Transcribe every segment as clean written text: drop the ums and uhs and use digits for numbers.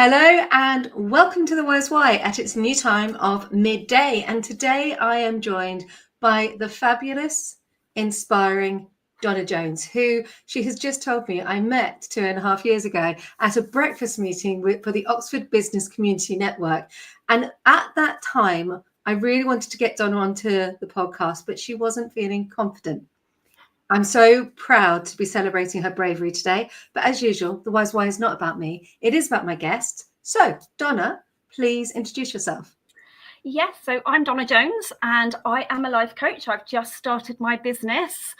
Hello and welcome to the Wise Why at its new time of midday. And today I am joined by the fabulous, inspiring Donna Jones, who she has just told me I met 2.5 years ago at a breakfast meeting for the Oxford Business Community Network. And at that time, I really wanted to get Donna onto the podcast, but she wasn't feeling confident. I'm so proud to be celebrating her bravery today. But as usual, the Wise Why is not about me. It is about my guest. So, Donna, please introduce yourself. Yes, so I'm Donna Jones and I am a life coach. I've just started my business,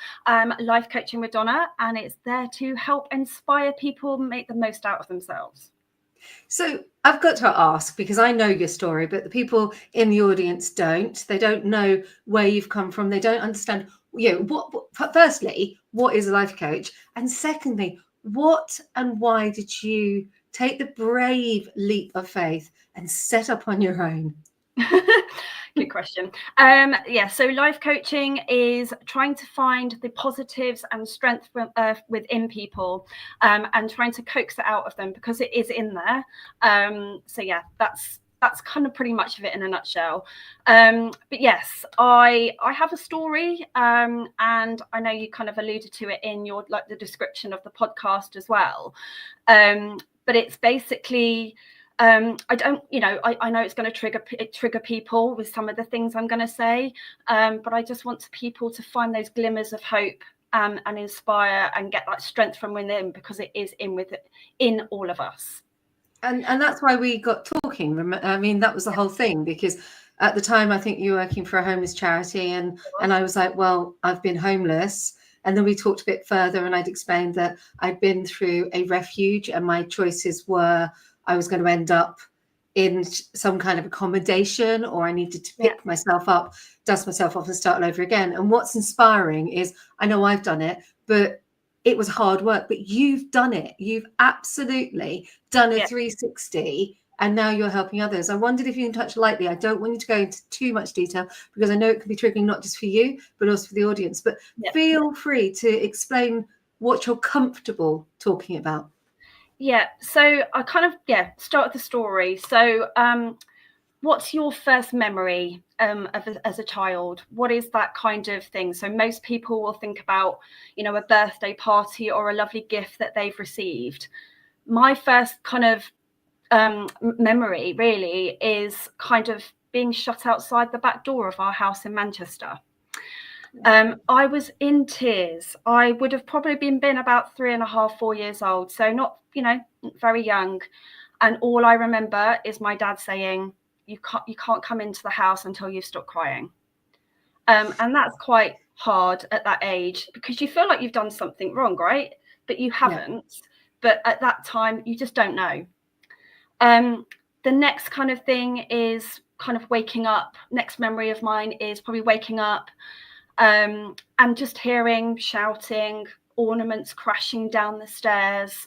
Life Coaching with Donna, and it's there to help inspire people make the most out of themselves. So I've got to ask, because I know your story, but the people in the audience don't. They don't know where you've come from. They don't understand, firstly, what is a life coach? And secondly, what and why did you take the brave leap of faith and set up on your own? Good question. So life coaching is trying to find the positives and strength within people, and trying to coax it out of them because it is in there. That's kind of pretty much of it in a nutshell. But yes, I have a story, and I know you kind of alluded to it in your the description of the podcast as well. But it's basically. I know it's going to trigger people with some of the things I'm going to say, but I just want people to find those glimmers of hope and inspire and get that strength from within, because it is in all of us. And that's why we got talking. I mean, that was the whole thing, because at the time I think you were working for a homeless charity, and I was like, well, I've been homeless. And then we talked a bit further and I'd explained that I'd been through a refuge and my choices were I was going to end up in some kind of accommodation, or I needed to pick myself up, dust myself off and start all over again. And what's inspiring is I know I've done it, but it was hard work, but you've done it. You've absolutely done a 360 and now you're helping others. I wondered if you can touch lightly. I don't want you to go into too much detail because I know it can be triggering not just for you, but also for the audience. But feel free to explain what you're comfortable talking about. Yeah, so I kind of, start with the story. So what's your first memory as a child? What is that kind of thing? So most people will think about, a birthday party or a lovely gift that they've received. My first kind of memory really is kind of being shut outside the back door of our house in Manchester. I was in tears. I would have probably been about 3.5, 4 years old. So not, very young. And all I remember is my dad saying, you can't come into the house until you've stopped crying. And that's quite hard at that age, because you feel like you've done something wrong, right? But you haven't. But at that time, you just don't know. The next kind of thing is kind of waking up. Next memory of mine is probably waking up and just hearing shouting, ornaments crashing down the stairs,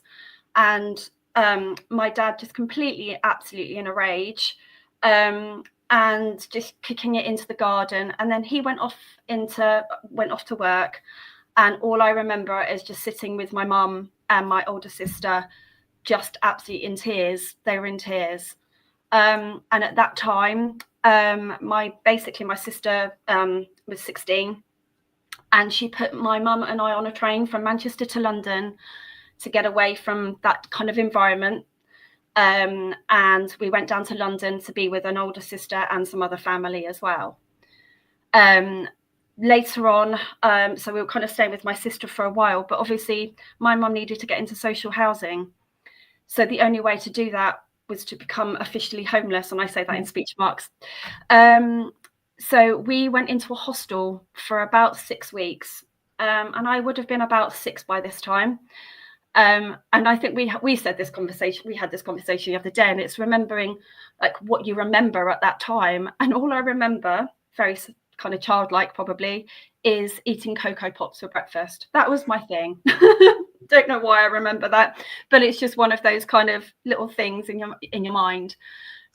and my dad just absolutely in a rage, and just kicking it into the garden. And then he went off to work, and all I remember is just sitting with my mum and my older sister, just absolutely in tears. They were in tears. And at that time, my sister was 16, and she put my mum and I on a train from Manchester to London to get away from that kind of environment. And we went down to London to be with an older sister and some other family as well. Later on, so we were kind of staying with my sister for a while, but obviously my mum needed to get into social housing. So the only way to do that was to become officially homeless, and I say that in speech marks. So we went into a hostel for about 6 weeks, and I would have been about 6 by this time. And I think we had this conversation the other day, and it's remembering like what you remember at that time. And all I remember, very kind of childlike probably, is eating Cocoa Pops for breakfast. That was my thing. Don't know why I remember that, but it's just one of those kind of little things in your mind.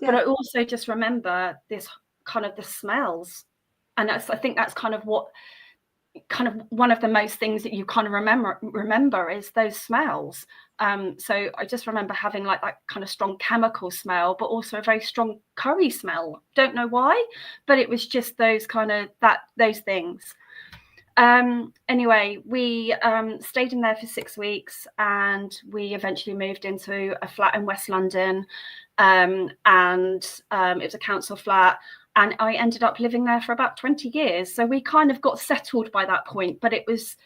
But I also just remember this kind of the smells, and I think that's kind of what kind of one of the most things that you kind of remember is those smells. So I just remember having like that kind of strong chemical smell, but also a very strong curry smell. Don't know why, but it was just those kind of those things. Anyway, we stayed in there for 6 weeks, and we eventually moved into a flat in West London, and it was a council flat, and I ended up living there for about 20 years. So we kind of got settled by that point, but it was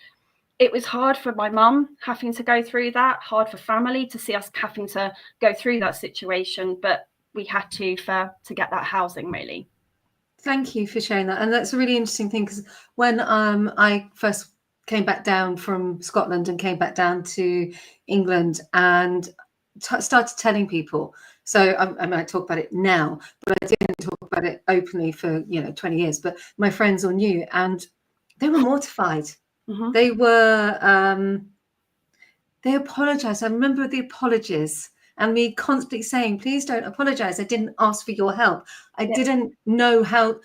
hard for my mum having to go through that, hard for family to see us having to go through that situation, but we had to get that housing, really. Thank you for sharing that. And that's a really interesting thing, because when I first came back down from Scotland and came back down to England and started telling people, so I might talk about it now, but I didn't talk about it openly for 20 years, but my friends all knew, and they were mortified. Mm-hmm. They were they apologized. I remember the apologies, and me constantly saying, please don't apologize. I didn't ask for your help. I didn't know how.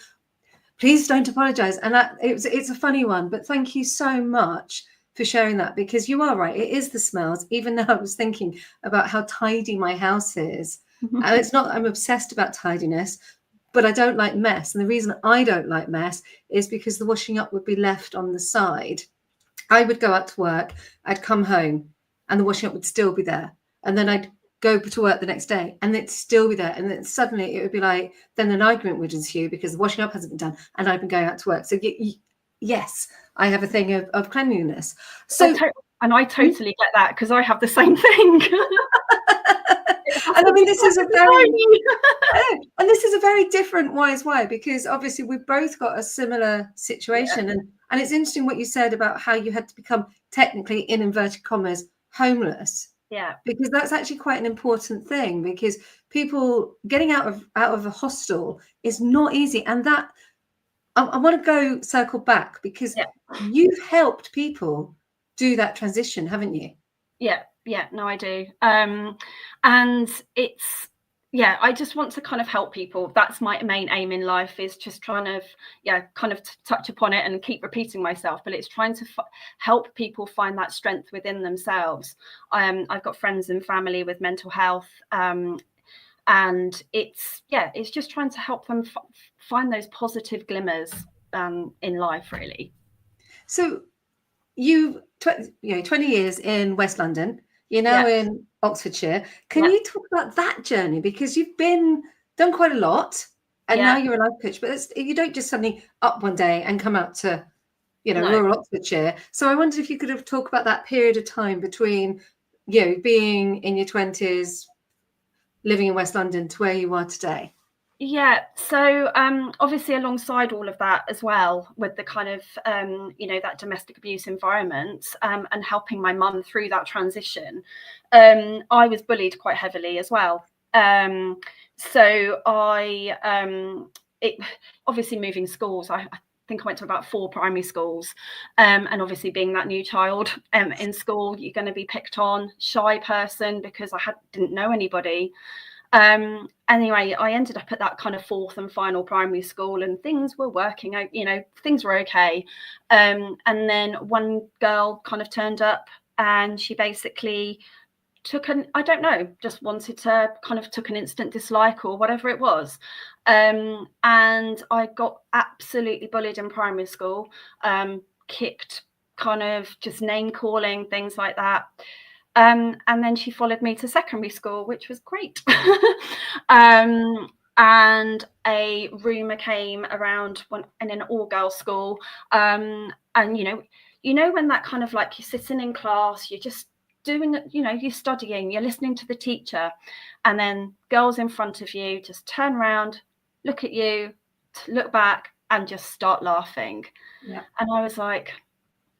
Please don't apologize. And it's a funny one, but thank you so much for sharing that, because you are right. It is the smells. Even though I was thinking about how tidy my house is, and it's not that I'm obsessed about tidiness, but I don't like mess. And the reason I don't like mess is because the washing up would be left on the side. I would go out to work, I'd come home, and the washing up would still be there. And then I'd go to work the next day and it'd still be there. And then suddenly it would be like, then an argument would ensue because the washing up hasn't been done and I've been going out to work. So yes, I have a thing of cleanliness. So, I totally get that, because I have the same thing. And I mean, this is a very different why, because obviously we've both got a similar situation. And it's interesting what you said about how you had to become technically, in inverted commas, homeless. Yeah. Because that's actually quite an important thing, because people getting out of a hostel is not easy. And that I want to go circle back, because you've helped people do that transition, haven't you? Yeah, no, I do. And it's, I just want to kind of help people. That's my main aim in life, is just trying to, kind of touch upon it and keep repeating myself, but it's trying to help people find that strength within themselves. I've got friends and family with mental health, and it's just trying to help them find those positive glimmers in life, really. So you 20 years in West London, you're now in Oxfordshire. Can you talk about that journey? Because you've done quite a lot, and now you're a life coach, but you don't just suddenly up one day and come out to rural Oxfordshire. So I wondered if you could talk about that period of time between being in your 20s, living in West London, to where you are today. So obviously alongside all of that as well, with the kind of that domestic abuse environment, and helping my mum through that transition, I was bullied quite heavily as well. So obviously moving schools, I think I went to about 4 primary schools, and obviously being that new child in school, you're going to be picked on, shy person, because I didn't know anybody. Anyway, I ended up at that kind of 4th and final primary school, and things were working out, things were okay. And then one girl kind of turned up, and she basically took an instant dislike or whatever it was. And I got absolutely bullied in primary school, kicked, kind of just name calling, things like that. And then she followed me to secondary school, which was great. And a rumour came around in an all-girls school. And when that kind of like, you're sitting in class, you're just doing, you're studying, you're listening to the teacher, and then girls in front of you just turn around, look at you, look back, and just start laughing. Yeah. And I was like,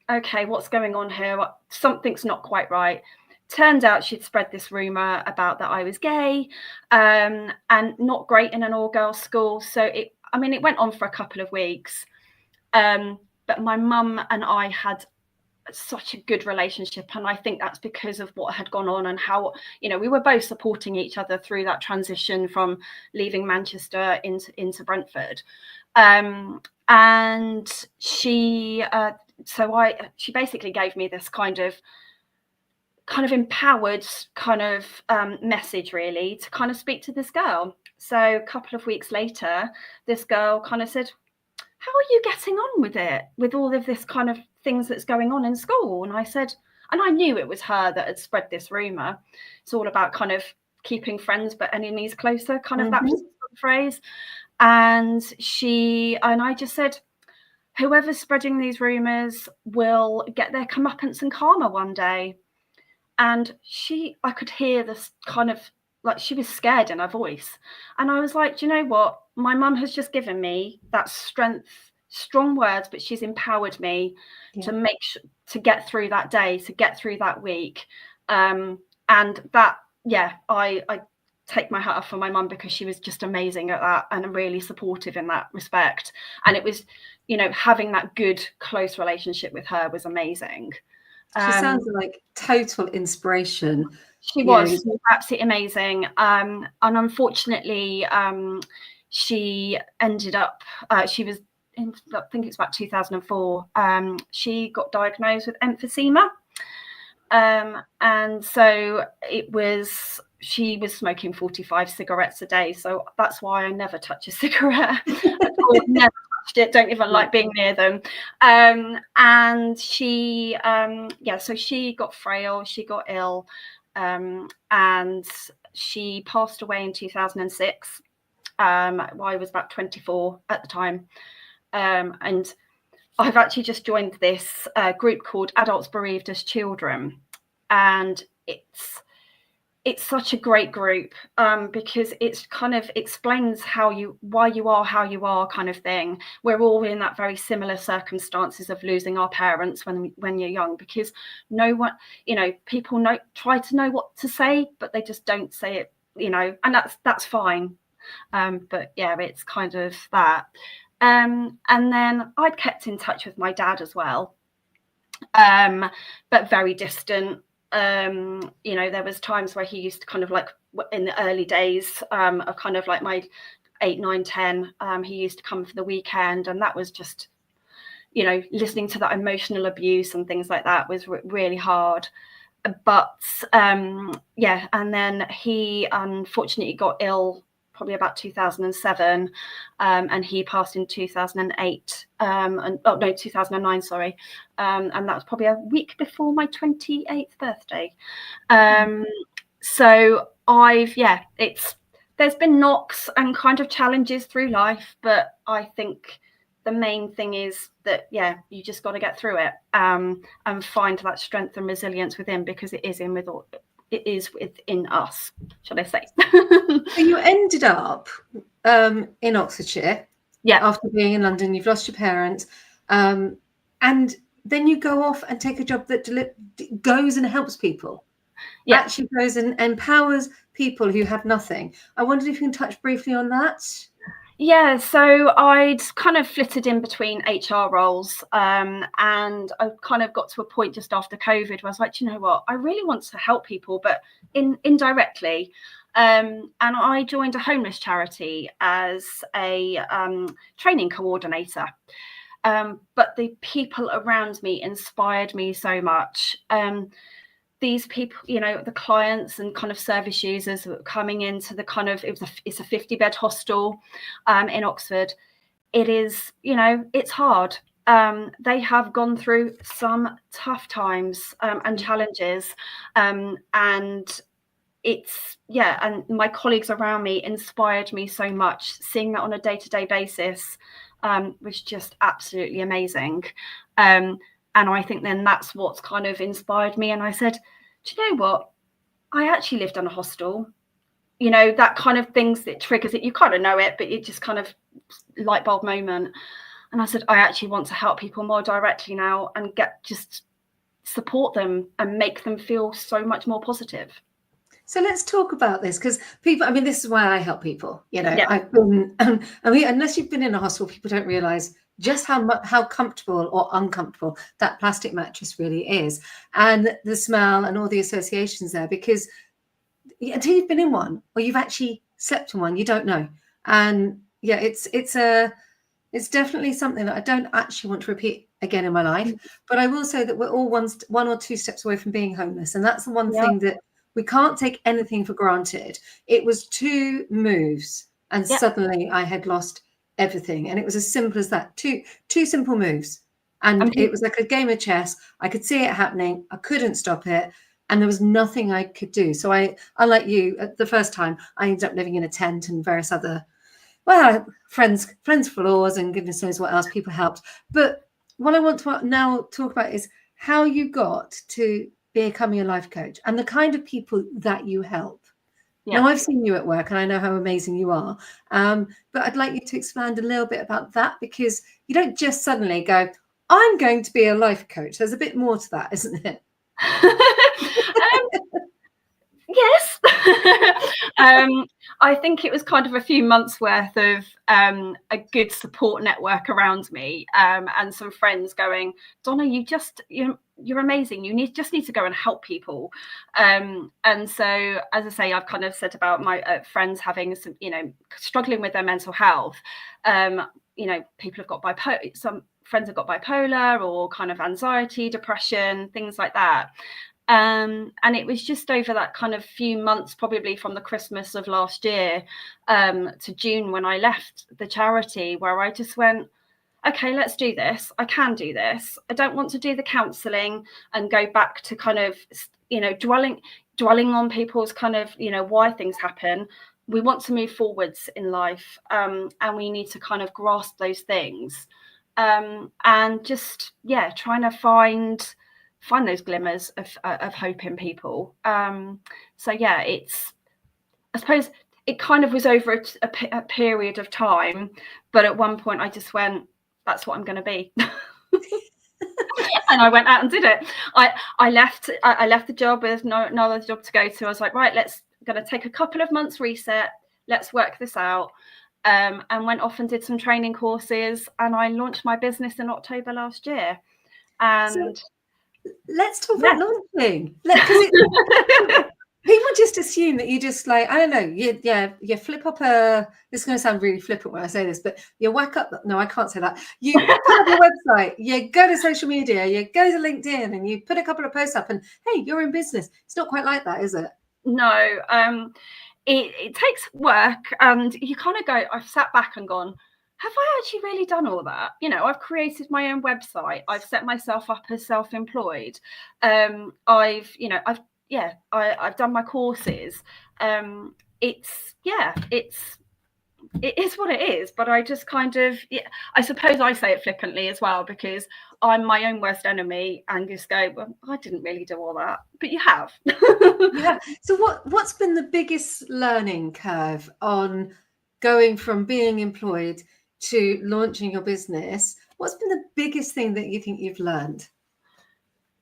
okay, what's going on here? Something's not quite right. Turned out she'd spread this rumour about that I was gay, and not great in an all-girls school. So it went on for a couple of weeks. But my mum and I had such a good relationship, and I think that's because of what had gone on and how we were both supporting each other through that transition from leaving Manchester into Brentford. And she so she basically gave me this kind of empowered kind of message, really, to kind of speak to this girl. So a couple of weeks later, this girl kind of said, how are you getting on with it, with all of this kind of things that's going on in school? And I said, and I knew it was her that had spread this rumor. It's all about kind of keeping friends but enemies closer, kind of that was the phrase. And I just said, whoever's spreading these rumors will get their comeuppance and karma one day. And I could hear this kind of, like, she was scared in her voice. And I was like, do you know what? My mum has just given me that strength, strong words, but she's empowered me to get through that day, to get through that week. And that, I take my hat off for my mum, because she was just amazing at that and really supportive in that respect. And it was, having that good, close relationship with her was amazing. She sounds like total inspiration. She was absolutely amazing. And unfortunately, she ended up, she was, I think it's about 2004, she got diagnosed with emphysema. And so she was smoking 45 cigarettes a day. So that's why I never touch a cigarette. I've never touched it, don't even like being near them. And she, so she got frail, she got ill, and she passed away in 2006. I was about 24 at the time. And I've actually just joined this group called Adults Bereaved as Children. And it's such a great group, because it's kind of explains why you are how you are, kind of thing. We're all in that very similar circumstances of losing our parents when you're young, because no one, people try to know what to say, but they just don't say it, and that's fine. But yeah, it's kind of that. And then I'd kept in touch with my dad as well, but very distant. There was times where he used to kind of, like, in the early days of kind of like my 8, 9, 10, he used to come for the weekend, and that was just, listening to that emotional abuse and things like that was really hard. But and then he unfortunately got ill probably about 2007, and he passed in 2008, 2009, sorry, and that was probably a week before my 28th birthday. So there's been knocks and kind of challenges through life, but I think the main thing is that you just got to get through it, and find that strength and resilience within, because it is within us, shall I say. So you ended up in Oxfordshire, after being in London. You've lost your parents, and then you go off and take a job that goes and helps people. Actually goes and empowers people who have nothing. I wondered if you can touch briefly on that. Yeah, so I'd kind of flitted in between HR roles, and I kind of got to a point just after COVID where I was like, you know what, I really want to help people, but indirectly. And I joined a homeless charity as a training coordinator. But the people around me inspired me so much. These people, the clients and kind of service users that were coming into the kind of, it's a 50-bed hostel in Oxford. It is, it's hard. They have gone through some tough times and challenges, and and my colleagues around me inspired me so much. Seeing that on a day-to-day basis was just absolutely amazing. And I think then that's what's kind of inspired me. And I said, do you know what? I actually lived in a hostel. That kind of things that triggers it. You kind of know it, but it just kind of light bulb moment. And I said, I actually want to help people more directly now and just support them and make them feel so much more positive. So let's talk about this, because people, this is why I help people. I've been, unless you've been in a hospital, people don't realize just how comfortable or uncomfortable that plastic mattress really is, and the smell and all the associations there, because until you've been in one or you've actually slept in one, you don't know. And it's It's definitely something that I don't actually want to repeat again in my life. But I will say that we're all one or two steps away from being homeless. And that's the one thing that we can't take anything for granted. It was 2 moves and suddenly I had lost everything. And it was as simple as that. Two simple moves. And it was like a game of chess. I could see it happening. I couldn't stop it. And there was nothing I could do. So unlike you, the first time, I ended up living in a tent and various other, friends for laws and goodness knows what else, people helped. But what I want to now talk about is how you got to becoming a life coach and the kind of people that you help. Yeah. Now, I've seen you at work and I know how amazing you are. But I'd like you to expand a little bit about that, because you don't just suddenly go, I'm going to be a life coach. There's a bit more to that, isn't it? Yes. I think it was kind of a few months worth of a good support network around me, and some friends going, Donna, you're amazing. You just need to go and help people. And so, as I say, I've kind of said about my friends having some, struggling with their mental health. People have got bipolar. Some friends have got bipolar or kind of anxiety, depression, things like that. And it was just over that kind of few months, probably from the Christmas of last year to June, when I left the charity, where I just went, okay, let's do this. I can do this. I don't want to do the counselling and go back to kind of, dwelling on people's kind of, why things happen. We want to move forwards in life, and we need to kind of grasp those things, and just, trying to find those glimmers of hope in people. It's, I suppose it kind of was over a period of time, but at one point I just went, that's what I'm going to be. And I went out and did it. I left the job with no other job to go to. I was like, right, going to take a couple of months reset. Let's work this out. And went off and did some training courses, and I launched my business in October last year. And let's talk about launching. People just assume that you just, like, I don't know, you flip up this is going to sound really flippant when I say this, but you whack up, no, I can't say that. You put up your website, you go to social media, you go to LinkedIn, and you put a couple of posts up, and hey, you're in business. It's not quite like that, is it? No, it takes work, and you kind of go, I've sat back and gone, have I actually really done all that? I've created my own website. I've set myself up as self-employed. I've done my courses. It is what it is, but I just kind of, I suppose I say it flippantly as well, because I'm my own worst enemy, and just go, well, I didn't really do all that, but you have. Yeah. So what's been the biggest learning curve on going from being employed to launching your business? What's been the biggest thing that you think you've learned?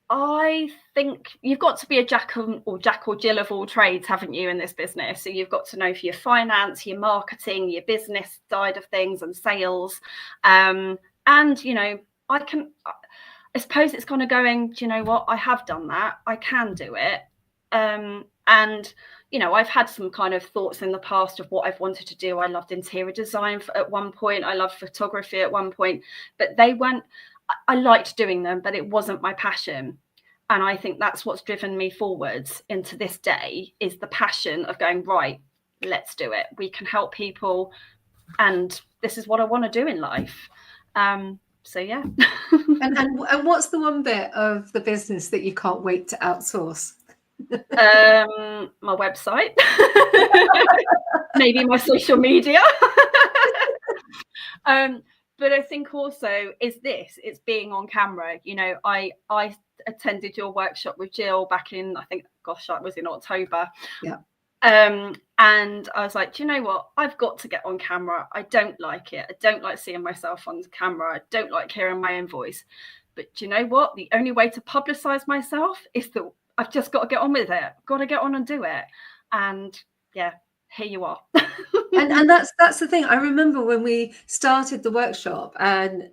I think you've got to be a Jack or Jill of all trades, haven't you, in this business? So you've got to know for your finance, your marketing, your business side of things, and sales. I suppose it's kind of going, do you know what? I have done that. I can do it. I've had some kind of thoughts in the past of what I've wanted to do. I loved interior design at one point. I loved photography at one point, but I liked doing them, but it wasn't my passion. And I think that's what's driven me forwards into this day, is the passion of going, right, let's do it. We can help people, and this is what I want to do in life. And what's the one bit of the business that you can't wait to outsource? My website. Maybe my social media. But I think also it's being on camera. I attended your workshop with Jill back in, I think, that was in October. Yeah. And I was like, do you know what? I've got to get on camera. I don't like it. I don't like seeing myself on camera. I don't like hearing my own voice. But do you know what? The only way to publicize myself is that I've just got to get on with it. Got to get on and do it. And here you are. and that's the thing. I remember when we started the workshop, and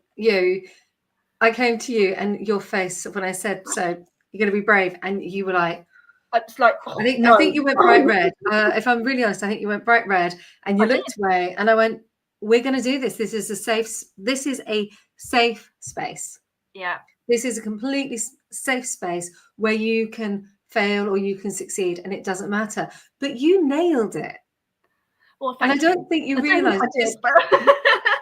I came to you, and your face when I said, so you're going to be brave, and you were like, it's like, I think you went bright red. If I'm really honest, I think you went bright red, and you looked away, and I went, we're going to do this. This is a safe space. Yeah. This is a completely safe space where you can fail or you can succeed, and it doesn't matter. But you nailed it. Well, and I don't think you realise this.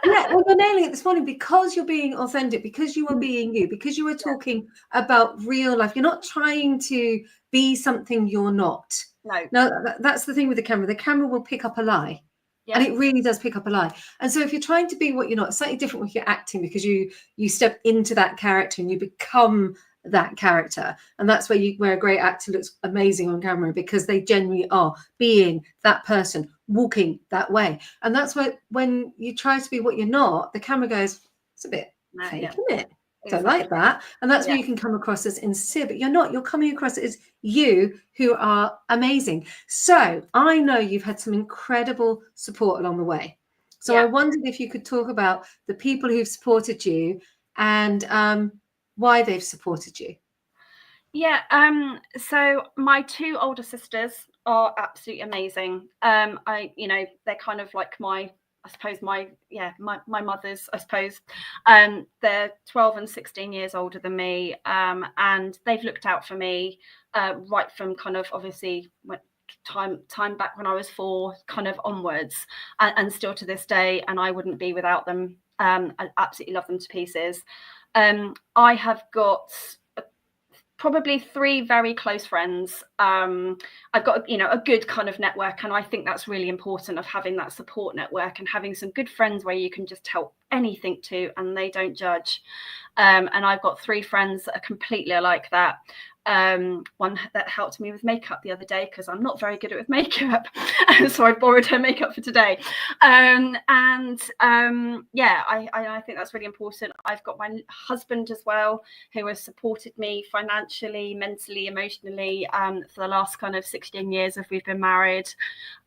Yeah, well, you're nailing it this morning because you're being authentic, because you are being you, because you are talking about real life. You're not trying to be something you're not. No. Now, that's the thing with the camera. The camera will pick up a lie. Yeah. And it really does pick up a lie. And so if you're trying to be what you're not, it's slightly different with your acting, because you step into that character and you become that character. And that's where a great actor looks amazing on camera, because they genuinely are being that person, walking that way. And that's why when you try to be what you're not, the camera goes, it's a bit fake, isn't it? Don't like that. And that's where you can come across as insincere, but you're not. You're coming across as you, who are amazing. So I know you've had some incredible support along the way. So I wondered if you could talk about the people who've supported you and why they've supported you. Yeah. So my two older sisters are absolutely amazing. They're kind of like my mothers, I suppose. They're 12 and 16 years older than me, and they've looked out for me right from kind of obviously time back when I was 4 kind of onwards, and still to this day, and I wouldn't be without them. I absolutely love them to pieces. I have got probably 3 very close friends. I've got a good kind of network, and I think that's really important, of having that support network and having some good friends where you can just help anything to, and they don't judge. And I've got 3 friends that are completely like that. One that helped me with makeup the other day, because I'm not very good at makeup, so I borrowed her makeup for today. I think that's really important. I've got my husband as well, who has supported me financially, mentally, emotionally for the last kind of 16 years if we've been married.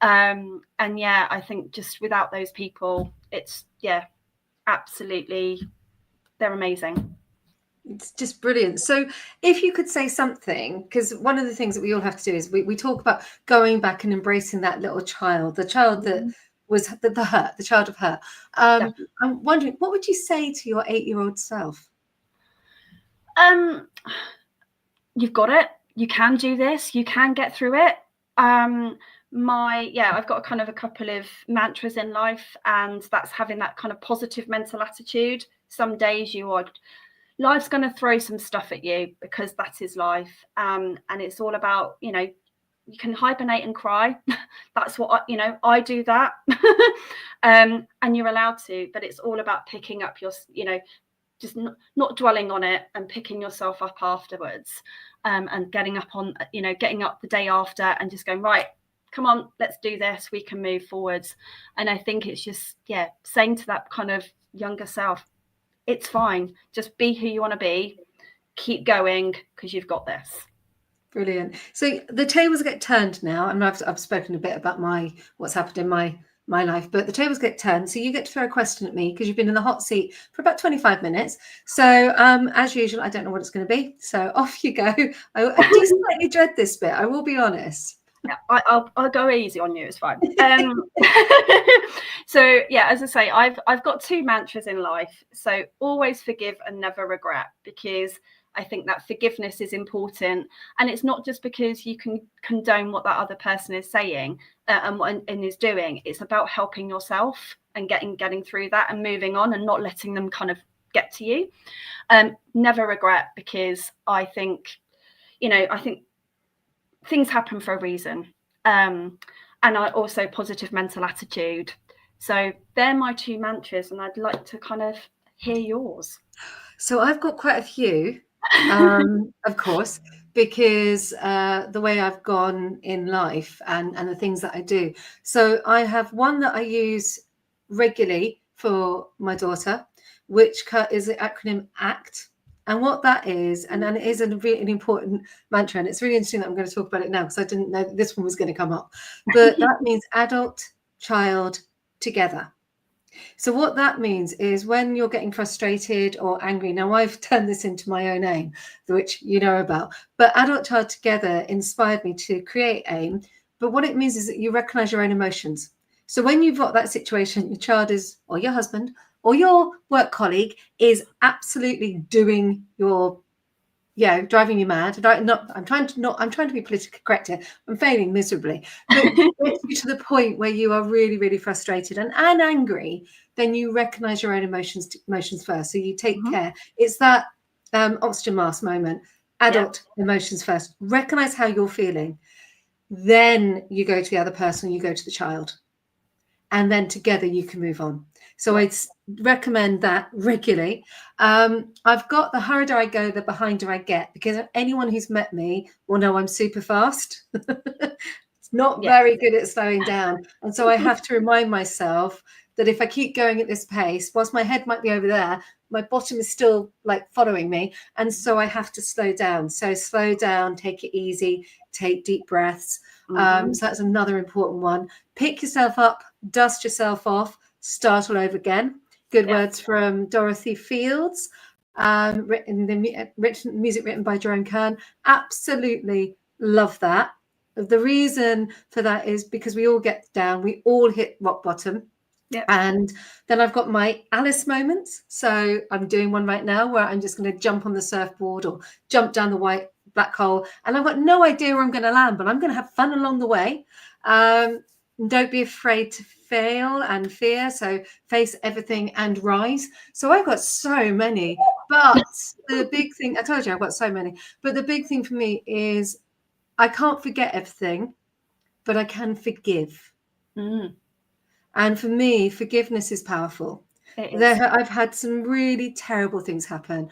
I think just without those people, it's absolutely, they're amazing. It's just brilliant. So if you could say something, because one of the things that we all have to do is we talk about going back and embracing that little child, the child that was the child of hurt. I'm wondering, what would you say to your 8-year-old self? You've got it. You can do this. You can get through it. I've got kind of a couple of mantras in life, and that's having that kind of positive mental attitude. Some days life's going to throw some stuff at you, because that is life. And it's all about, you can hibernate and cry. That's what I do that. And you're allowed to, but it's all about picking up your, just not dwelling on it, and picking yourself up afterwards, and getting up the day after and just going, right, come on, let's do this. We can move forwards. And I think it's just, saying to that kind of younger self, it's fine. Just be who you want to be. Keep going, because you've got this. Brilliant. So the tables get turned now, and I've spoken a bit about what's happened in my life, but the tables get turned. So you get to throw a question at me, because you've been in the hot seat for about 25 minutes. So as usual, I don't know what it's going to be. So off you go. I do slightly dread this bit, I will be honest. Yeah, I'll go easy on you. It's fine. So as I say, I've got 2 mantras in life. So always forgive and never regret, because I think that forgiveness is important, and it's not just because you can condone what that other person is saying and is doing. It's about helping yourself and getting through that and moving on, and not letting them kind of get to you. Never regret, because I think things happen for a reason. And I also positive mental attitude. So they're my 2 mantras, and I'd like to kind of hear yours. So I've got quite a few, of course, because the way I've gone in life and the things that I do. So I have one that I use regularly for my daughter, which is the acronym ACT. And what that is, and it is a really important mantra, and it's really interesting that I'm going to talk about it now, because I didn't know that this one was going to come up. But that means adult, child, together. So what that means is when you're getting frustrated or angry, now I've turned this into my own aim, which you know about, but adult, child, together inspired me to create AIM. But what it means is that you recognize your own emotions. So when you've got that situation, your child is, or your husband, or your work colleague is absolutely doing your, driving you mad. I'm trying to be politically correct here. I'm failing miserably. But gets you to the point where you are really, really frustrated and angry, then you recognize your own emotions first. So you take care. It's that oxygen mask moment. Adult emotions first. Recognize how you're feeling. Then you go to the other person, you go to the child. And then together you can move on. So I'd recommend that regularly. I've got the hurrier I go, the behinder I get, because anyone who's met me will know I'm super fast. It's not very good at slowing down. And so I have to remind myself that if I keep going at this pace, whilst my head might be over there, my bottom is still like following me. And so I have to slow down. So slow down, take it easy, take deep breaths. So that's another important one. Pick yourself up, dust yourself off, start all over again. Good words from Dorothy Fields. Music written by Jerome Kern. Absolutely love that. The reason for that is because we all get down, we all hit rock bottom. And then I've got my Alice moments. So I'm doing one right now where I'm just going to jump on the surfboard or jump down the black hole, and I've got no idea where I'm going to land, but I'm going to have fun along the way. Don't be afraid to fail and fear. So face everything and rise. So I've got so many, but the big thing, I told you I've got so many, but the big thing for me is I can't forget everything, but I can forgive. And for me, forgiveness is powerful. I've had some really terrible things happen.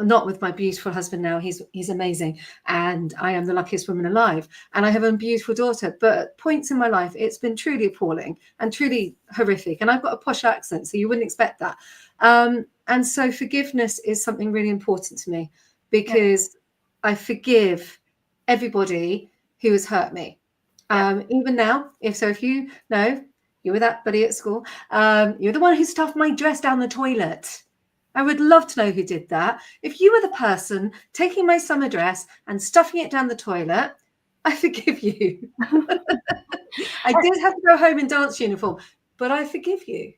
Not with my beautiful husband now. He's amazing. And I am the luckiest woman alive. And I have a beautiful daughter. But at points in my life, it's been truly appalling and truly horrific. And I've got a posh accent, so you wouldn't expect that. And so forgiveness is something really important to me, because I forgive everybody who has hurt me. Even now, if you know, you were that buddy at school. You're the one who stuffed my dress down the toilet. I would love to know who did that. If you were the person taking my summer dress and stuffing it down the toilet, I forgive you. I did have to go home in dance uniform, but I forgive you.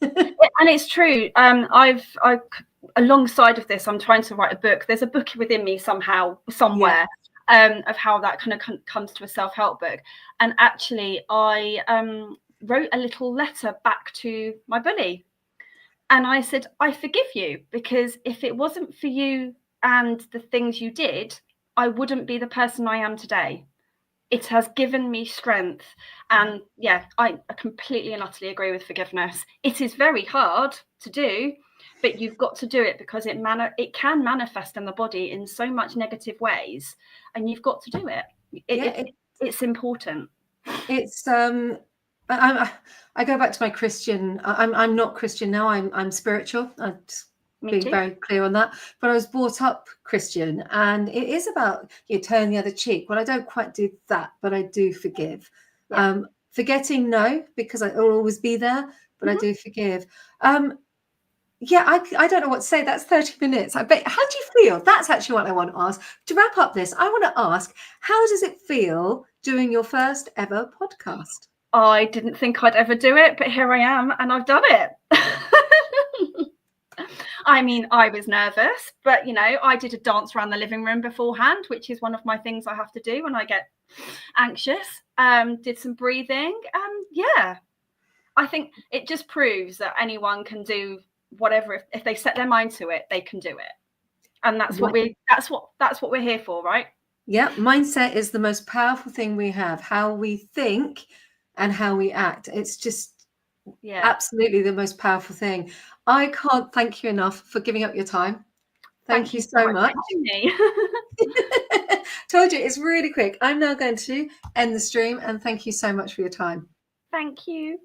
And it's true. I've alongside of this, I'm trying to write a book. There's a book within me somewhere. Of how that kind of comes to a self-help book. And actually, I wrote a little letter back to my bully. And I said, I forgive you, because if it wasn't for you and the things you did, I wouldn't be the person I am today. It has given me strength. And I completely and utterly agree with forgiveness. It is very hard to do, but you've got to do it, because it can manifest in the body in so much negative ways, and you've got to do it. It's important. It's I go back to my Christian. I'm not Christian now. I'm spiritual. I'm being very clear on that. But I was brought up Christian, and it is about you turn the other cheek. Well, I don't quite do that, but I do forgive. Forgetting, no, because I will always be there, but I do forgive. I don't know what to say. That's 30 minutes. I bet. How do you feel? That's actually what I want to ask. To wrap up this, I want to ask, how does it feel doing your first ever podcast? I didn't think I'd ever do it, but here I am, and I've done it. I mean, I was nervous, but, I did a dance around the living room beforehand, which is one of my things I have to do when I get anxious. Did some breathing. I think it just proves that anyone can do whatever. If they set their mind to it, they can do it. And that's what we're here for, right? Yeah. Mindset is the most powerful thing we have. How we think and how we act. It's just absolutely the most powerful thing. I can't thank you enough for giving up your time. Thank you so much. Told you, it's really quick. I'm now going to end the stream, and thank you so much for your time. Thank you.